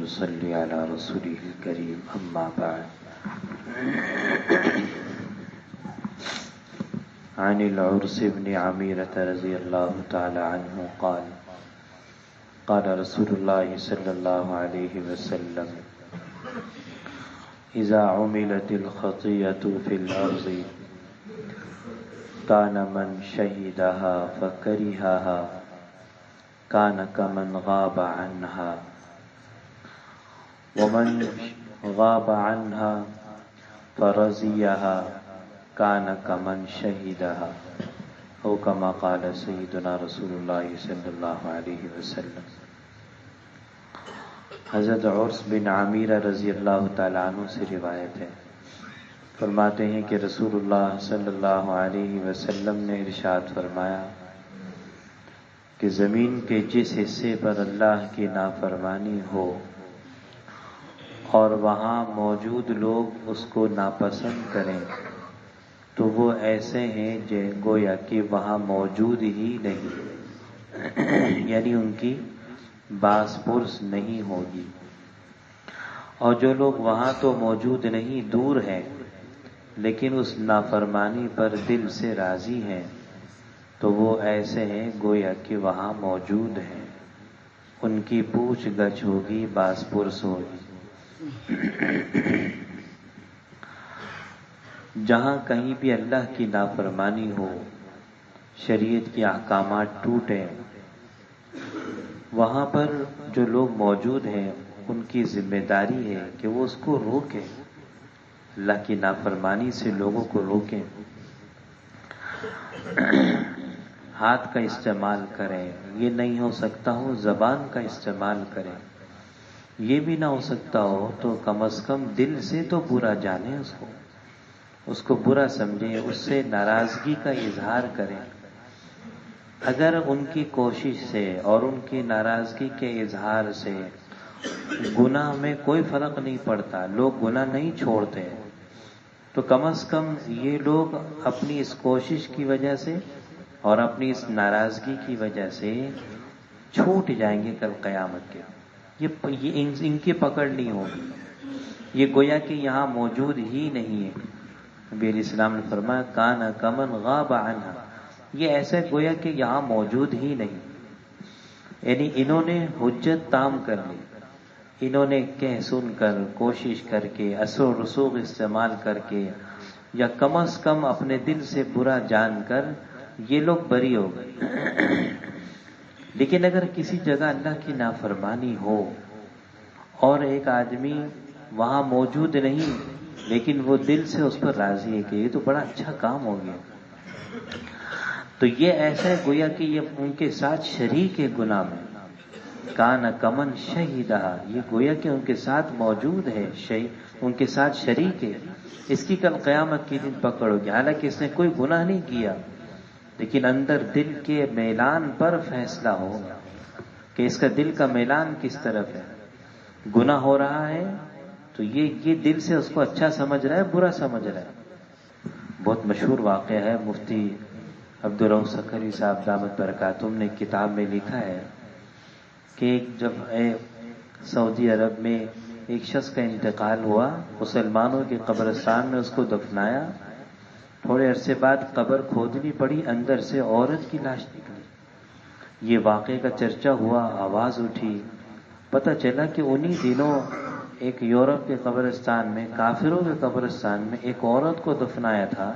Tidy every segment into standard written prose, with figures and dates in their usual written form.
ونصلي على رسوله الكريم أما بعد. عن العرس بن عميرة رضي الله تعالى عنه قال قال رسول الله صلى الله عليه وسلم إذا عملت الخطيئة في الأرض كان من شهدها فكرهها كان كمن غاب عنها ومن غاب عنها فرزيها كان كمن شهدها او كما قال سيدنا رسول الله صلی اللہ علیہ وسلم. حضرت عرس بن عمیرہ رضی اللہ تعالیٰ عنہ سے روایت ہے، فرماتے ہیں کہ رسول اللہ صلی اللہ علیہ وسلم نے ارشاد فرمایا کہ زمین کے جس حصے پر اللہ کی نافرمانی ہو اور وہاں موجود لوگ اس کو ناپسند کریں تو وہ ایسے ہیں گویا کہ وہاں موجود ہی نہیں، یعنی ان کی باس پرس نہیں ہوگی. اور جو لوگ وہاں تو موجود نہیں، دور ہیں، لیکن اس نافرمانی پر دل سے راضی ہیں تو وہ ایسے ہیں گویا کہ وہاں موجود ہیں، ان کی پوچھ گچھ ہوگی، باس پرس ہوگی. جہاں کہیں بھی اللہ کی نافرمانی ہو، شریعت کے احکامات ٹوٹیں، وہاں پر جو لوگ موجود ہیں ان کی ذمہ داری ہے کہ وہ اس کو روکیں، اللہ کی نافرمانی سے لوگوں کو روکیں. ہاتھ کا استعمال کریں، یہ نہیں ہو سکتا ہو زبان کا استعمال کریں، یہ بھی نہ ہو سکتا ہو تو کم از کم دل سے تو برا جانیں، اس کو برا سمجھیں، اس سے ناراضگی کا اظہار کریں. اگر ان کی کوشش سے اور ان کی ناراضگی کے اظہار سے گناہ میں کوئی فرق نہیں پڑتا، لوگ گناہ نہیں چھوڑتے، تو کم از کم یہ لوگ اپنی اس کوشش کی وجہ سے اور اپنی اس ناراضگی کی وجہ سے چھوٹ جائیں گے کل قیامت کے. یہ ان کی پکڑ نہیں ہوگی، یہ گویا کہ یہاں موجود ہی نہیں ہے. نبی علیہ السلام نے فرمایا کان کمن غاب عنہا، یہ ایسا گویا کہ یہاں موجود ہی نہیں. یعنی انہوں نے حجت تام کر لی، انہوں نے کہہ سن کر، کوشش کر کے، اثر و رسوخ استعمال کر کے، یا کم از کم اپنے دل سے برا جان کر یہ لوگ بری ہو گئے. لیکن اگر کسی جگہ اللہ کی نافرمانی ہو اور ایک آدمی وہاں موجود نہیں لیکن وہ دل سے اس پر راضی ہے کہ یہ تو بڑا اچھا کام ہو گیا، تو یہ ایسا ہے گویا کہ یہ ان کے ساتھ شریک ہے گناہ میں. کان کمن شہیدہ، یہ گویا کہ ان کے ساتھ موجود ہے، ان کے ساتھ شریک ہے. اس کی کل قیامت کے دن پکڑ ہوگی، حالانکہ اس نے کوئی گناہ نہیں کیا، لیکن اندر دل کے میلان پر فیصلہ ہوگا کہ اس کا دل کا میلان کس طرف ہے. گناہ ہو رہا ہے تو یہ دل سے اس کو اچھا سمجھ رہا ہے، برا سمجھ رہا ہے. بہت مشہور واقعہ ہے، مفتی عبدالرؤف سکری صاحب دامت برکاتہم نے کتاب میں لکھا ہے کہ جب سعودی عرب میں ایک شخص کا انتقال ہوا، مسلمانوں کے قبرستان میں اس کو دفنایا، تھوڑے عرصے بعد قبر کھودنی پڑی، اندر سے عورت کی لاش نکلی. یہ واقعے کا چرچا ہوا، آواز اٹھی، پتہ چلا کہ انہی دنوں ایک یورپ کے قبرستان میں، کافروں کے قبرستان میں ایک عورت کو دفنایا تھا،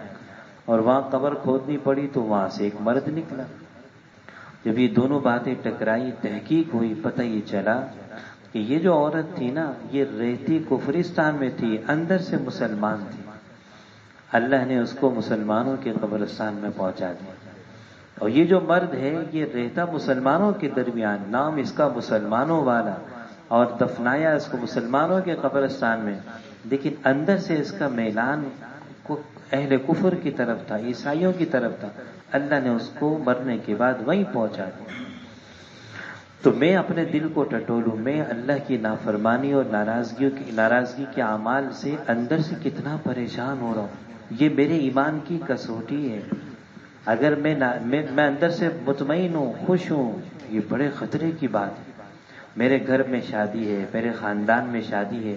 اور وہاں قبر کھودنی پڑی تو وہاں سے ایک مرد نکلا. جب یہ دونوں باتیں ٹکرائی، تحقیق ہوئی، پتہ یہ چلا کہ یہ جو عورت تھی نا، یہ رہتی کفرستان میں تھی، اندر سے مسلمان تھی. اللہ نے اس کو مسلمانوں کے قبرستان میں پہنچا دیا. اور یہ جو مرد ہے یہ رہتا مسلمانوں کے درمیان، نام اس کا مسلمانوں والا، اور دفنایا اس کو مسلمانوں کے قبرستان میں، لیکن اندر سے اس کا میلان اہل کفر کی طرف تھا، عیسائیوں کی طرف تھا. اللہ نے اس کو مرنے کے بعد وہیں پہنچا دیا. تو میں اپنے دل کو ٹٹولوں، میں اللہ کی نافرمانی اور ناراضگی کے اعمال سے اندر سے کتنا پریشان ہو رہا ہوں. یہ میرے ایمان کی کسوٹی ہے. اگر میں اندر سے مطمئن ہوں، خوش ہوں، یہ بڑے خطرے کی بات ہے. میرے گھر میں شادی ہے، میرے خاندان میں شادی ہے،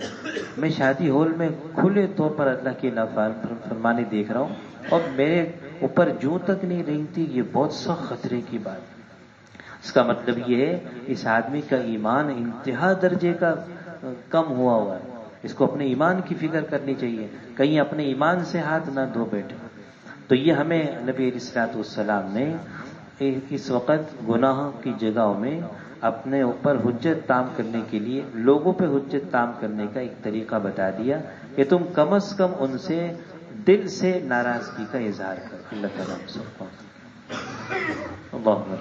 میں شادی ہال میں کھلے طور پر اللہ کی نافرمانی دیکھ رہا ہوں اور میرے اوپر جوں تک نہیں رینگتی، یہ بہت سخت خطرے کی بات ہے۔ اس کا مطلب یہ ہے اس آدمی کا ایمان انتہا درجے کا کم ہوا ہے، اس کو اپنے ایمان کی فکر کرنی چاہیے، کہیں اپنے ایمان سے ہاتھ نہ دھو بیٹھے۔ تو یہ ہمیں نبی علیہ الصلوۃ والسلام نے اس وقت گناہ کی جگہوں میں اپنے اوپر حجت تام کرنے کے لیے لوگوں پہ حجت تام کرنے کا ایک طریقہ بتا دیا کہ تم کم از کم ان سے دل سے ناراضگی کا اظہار کر۔ اللہ تعالیٰ ہم سب کو اللہم